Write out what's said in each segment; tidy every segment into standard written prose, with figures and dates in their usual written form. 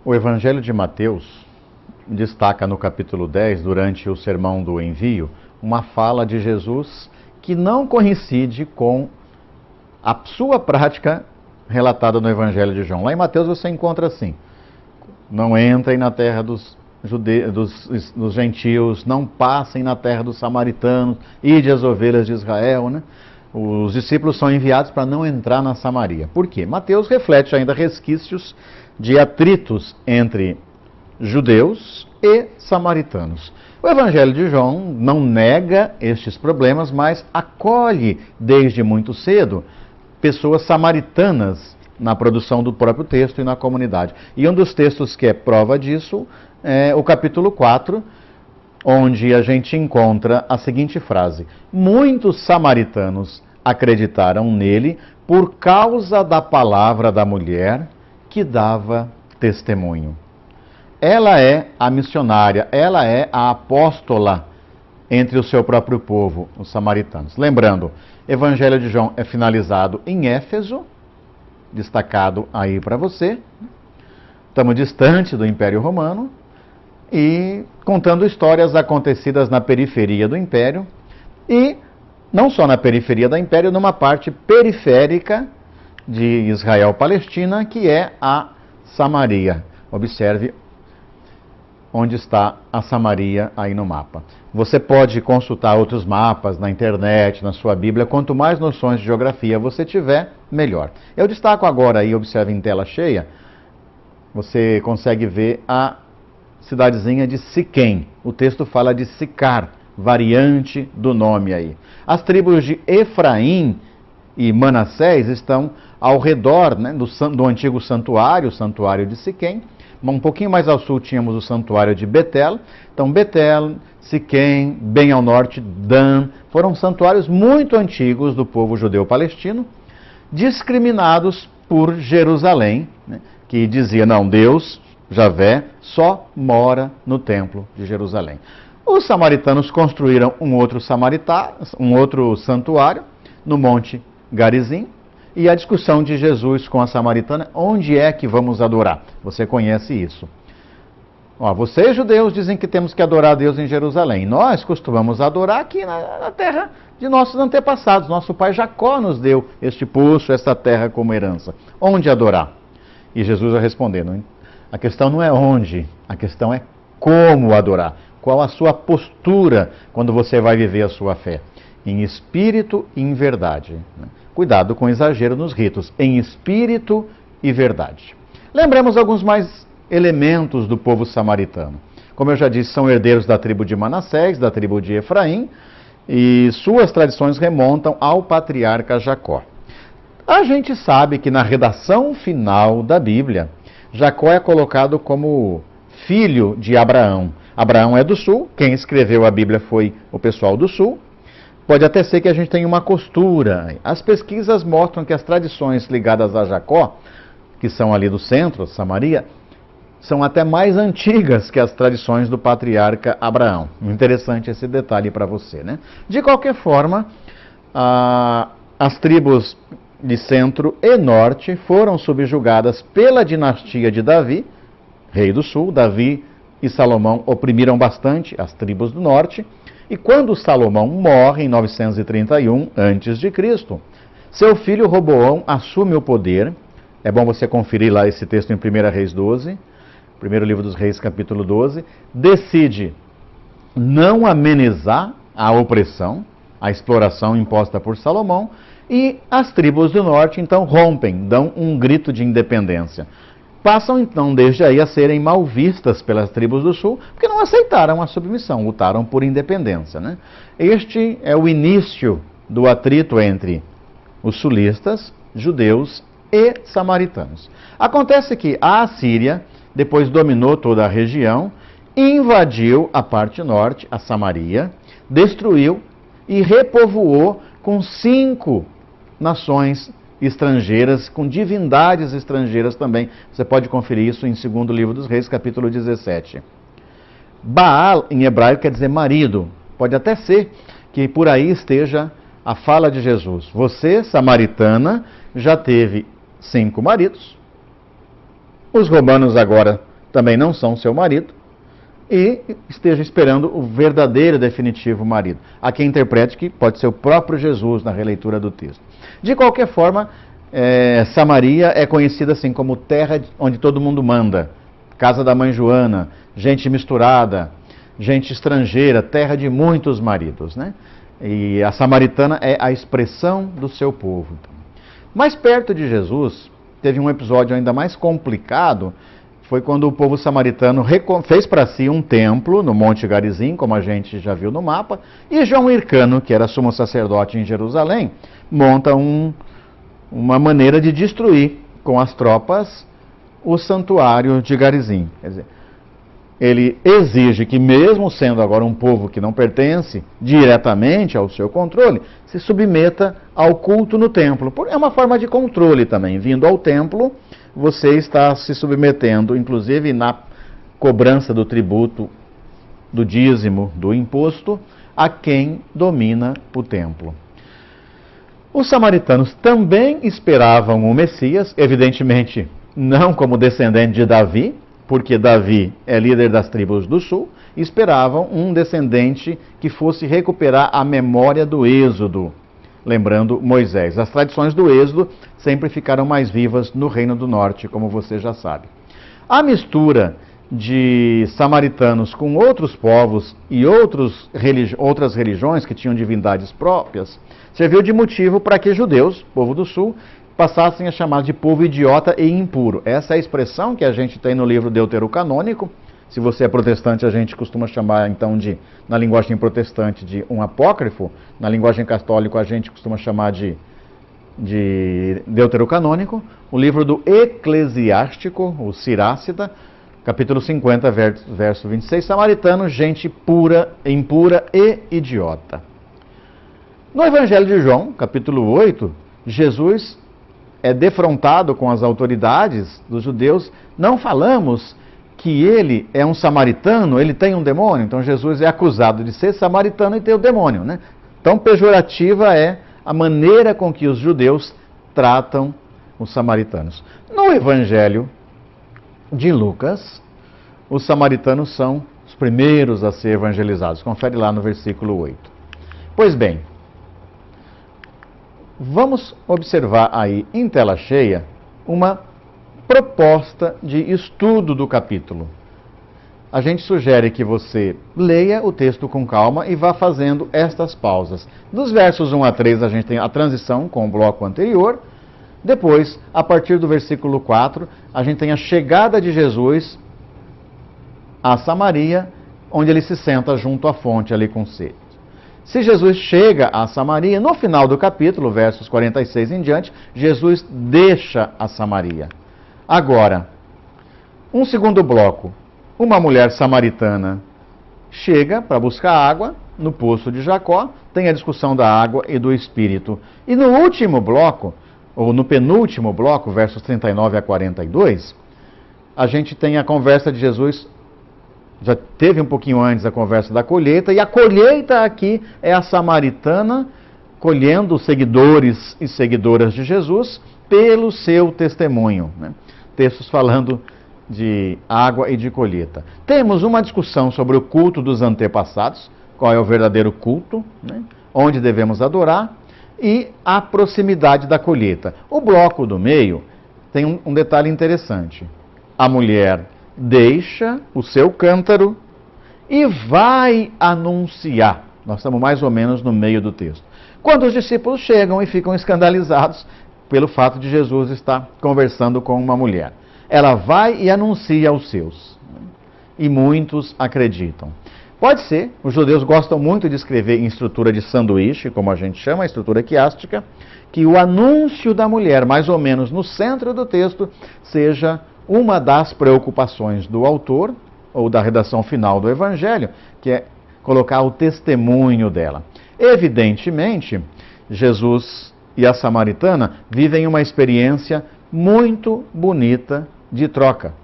O Evangelho de Mateus destaca no capítulo 10, durante o Sermão do Envio, uma fala de Jesus que não coincide com a sua prática relatada no Evangelho de João. Lá em Mateus você encontra assim: não entrem na terra dos gentios, não passem na terra dos samaritanos, ide as ovelhas de Israel, né? Os discípulos são enviados para não entrar na Samaria. Por quê? Mateus reflete ainda resquícios de atritos entre judeus e samaritanos. O Evangelho de João não nega estes problemas, mas acolhe desde muito cedo pessoas samaritanas na produção do próprio texto e na comunidade. E um dos textos que é prova disso é o capítulo 4, onde a gente encontra a seguinte frase: muitos samaritanos acreditaram nele por causa da palavra da mulher que dava testemunho. Ela é a missionária, ela é a apóstola entre o seu próprio povo, os samaritanos. Lembrando, Evangelho de João é finalizado em Éfeso, destacado aí para você. Estamos distante do Império Romano e contando histórias acontecidas na periferia do Império e não só na periferia do Império, numa parte periférica de Israel-Palestina, que é a Samaria. Observe onde está a Samaria aí no mapa. Você pode consultar outros mapas na internet, na sua Bíblia. Quanto mais noções de geografia você tiver, melhor. Eu destaco agora aí, observe em tela cheia, você consegue ver a cidadezinha de Siquém. O texto fala de Sicar, variante do nome aí. As tribos de Efraim e Manassés estão ao redor, né, do antigo santuário, o santuário de Siquém. Um pouquinho mais ao sul tínhamos o santuário de Betel. Então Betel, Siquém, bem ao norte, Dan, foram santuários muito antigos do povo judeu-palestino, discriminados por Jerusalém, né, que dizia, não, Deus, Javé, só mora no templo de Jerusalém. Os samaritanos construíram um outro santuário no Monte Garizim. E a discussão de Jesus com a samaritana, onde é que vamos adorar? Você conhece isso. Vocês judeus dizem que temos que adorar a Deus em Jerusalém. Nós costumamos adorar aqui na terra de nossos antepassados. Nosso pai Jacó nos deu este poço, esta terra como herança. Onde adorar? E Jesus vai respondendo, a questão não é onde, a questão é como adorar. Qual a sua postura quando você vai viver a sua fé? Em espírito e em verdade. Cuidado com exagero nos ritos, em espírito e verdade. Lembremos alguns mais elementos do povo samaritano. Como eu já disse, são herdeiros da tribo de Manassés, da tribo de Efraim, e suas tradições remontam ao patriarca Jacó. A gente sabe que na redação final da Bíblia, Jacó é colocado como filho de Abraão. Abraão é do sul, quem escreveu a Bíblia foi o pessoal do sul. Pode até ser que a gente tenha uma costura. As pesquisas mostram que as tradições ligadas a Jacó, que são ali do centro, Samaria, são até mais antigas que as tradições do patriarca Abraão. Interessante esse detalhe para você, né? De qualquer forma, as tribos de centro e norte foram subjugadas pela dinastia de Davi, rei do sul. Davi e Salomão oprimiram bastante as tribos do norte. E quando Salomão morre em 931 a.C., seu filho Roboão assume o poder. É bom você conferir lá esse texto em 1 Reis 12, primeiro livro dos Reis, capítulo 12. Decide não amenizar a opressão, a exploração imposta por Salomão, e as tribos do norte então rompem, dão um grito de independência. Passam então desde aí a serem mal vistas pelas tribos do sul, porque não aceitaram a submissão, lutaram por independência, né? Este é o início do atrito entre os sulistas, judeus e samaritanos. Acontece que a Assíria depois dominou toda a região, invadiu a parte norte, a Samaria, destruiu e repovoou com 5 nações estrangeiras, com divindades estrangeiras também. Você pode conferir isso em 2º livro dos Reis, capítulo 17. Baal, em hebraico, quer dizer marido. Pode até ser que por aí esteja a fala de Jesus. Você, samaritana, já teve 5 maridos. Os romanos agora também não são seu marido, e esteja esperando o verdadeiro, definitivo marido. Há quem interprete que pode ser o próprio Jesus na releitura do texto. De qualquer forma, Samaria é conhecida assim como terra onde todo mundo manda. Casa da mãe Joana, gente misturada, gente estrangeira, terra de muitos maridos, né? E a samaritana é a expressão do seu povo. Mais perto de Jesus, teve um episódio ainda mais complicado, foi quando o povo samaritano fez para si um templo no Monte Garizim, como a gente já viu no mapa, e João Hircano, que era sumo sacerdote em Jerusalém, monta uma maneira de destruir com as tropas o santuário de Garizim. Quer dizer, ele exige que, mesmo sendo agora um povo que não pertence diretamente ao seu controle, se submeta ao culto no templo. É uma forma de controle também. Vindo ao templo, você está se submetendo, inclusive na cobrança do tributo, do dízimo, do imposto, a quem domina o templo. Os samaritanos também esperavam o Messias, evidentemente não como descendente de Davi, porque Davi é líder das tribos do sul, esperavam um descendente que fosse recuperar a memória do Êxodo, lembrando Moisés. As tradições do Êxodo sempre ficaram mais vivas no Reino do Norte, como você já sabe. A mistura de samaritanos com outros povos e outras religiões que tinham divindades próprias, serviu de motivo para que judeus, povo do sul, passassem a chamar de povo idiota e impuro. Essa é a expressão que a gente tem no livro Deuterocanônico. Se você é protestante, a gente costuma chamar, então, na linguagem protestante, de um apócrifo. Na linguagem católica, a gente costuma chamar de Deuterocanônico. O livro do Eclesiástico, o Sirácida, capítulo 50, verso 26. Samaritano, gente pura, impura e idiota. No Evangelho de João, capítulo 8, Jesus é defrontado com as autoridades dos judeus. Não falamos que ele é um samaritano, ele tem um demônio. Então Jesus é acusado de ser samaritano e ter o demônio, né? Tão pejorativa é a maneira com que os judeus tratam os samaritanos. No Evangelho de Lucas, os samaritanos são os primeiros a ser evangelizados. Confere lá no versículo 8. Pois bem, vamos observar aí em tela cheia uma proposta de estudo do capítulo. A gente sugere que você leia o texto com calma e vá fazendo estas pausas. Dos versos 1 a 3 a gente tem a transição com o bloco anterior. Depois, a partir do versículo 4, a gente tem a chegada de Jesus a Samaria, onde ele se senta junto à fonte ali com sede. Se Jesus chega a Samaria, no final do capítulo, versos 46 em diante, Jesus deixa a Samaria. Agora, um segundo bloco. Uma mulher samaritana chega para buscar água no poço de Jacó, tem a discussão da água e do Espírito. E no último bloco, ou no penúltimo bloco, versos 39 a 42, a gente tem a conversa de Jesus. Já teve um pouquinho antes a conversa da colheita, e a colheita aqui é a samaritana colhendo os seguidores e seguidoras de Jesus pelo seu testemunho, né? Textos falando de água e de colheita. Temos uma discussão sobre o culto dos antepassados, qual é o verdadeiro culto, né? Onde devemos adorar, e a proximidade da colheita. O bloco do meio tem um detalhe interessante. A mulher deixa o seu cântaro e vai anunciar. Nós estamos mais ou menos no meio do texto. Quando os discípulos chegam e ficam escandalizados pelo fato de Jesus estar conversando com uma mulher. Ela vai e anuncia aos seus. E muitos acreditam. Pode ser, os judeus gostam muito de escrever em estrutura de sanduíche, como a gente chama, a estrutura quiástica, que o anúncio da mulher, mais ou menos no centro do texto, seja uma das preocupações do autor, ou da redação final do Evangelho, que é colocar o testemunho dela. Evidentemente, Jesus e a samaritana vivem uma experiência muito bonita de troca.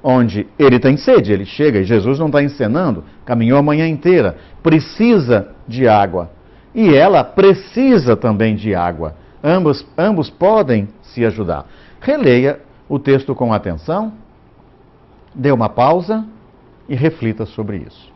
Onde ele tem sede, ele chega e Jesus não está encenando, caminhou a manhã inteira, precisa de água. E ela precisa também de água. Ambos podem se ajudar. Releia o texto com atenção Dê uma pausa e reflita sobre isso.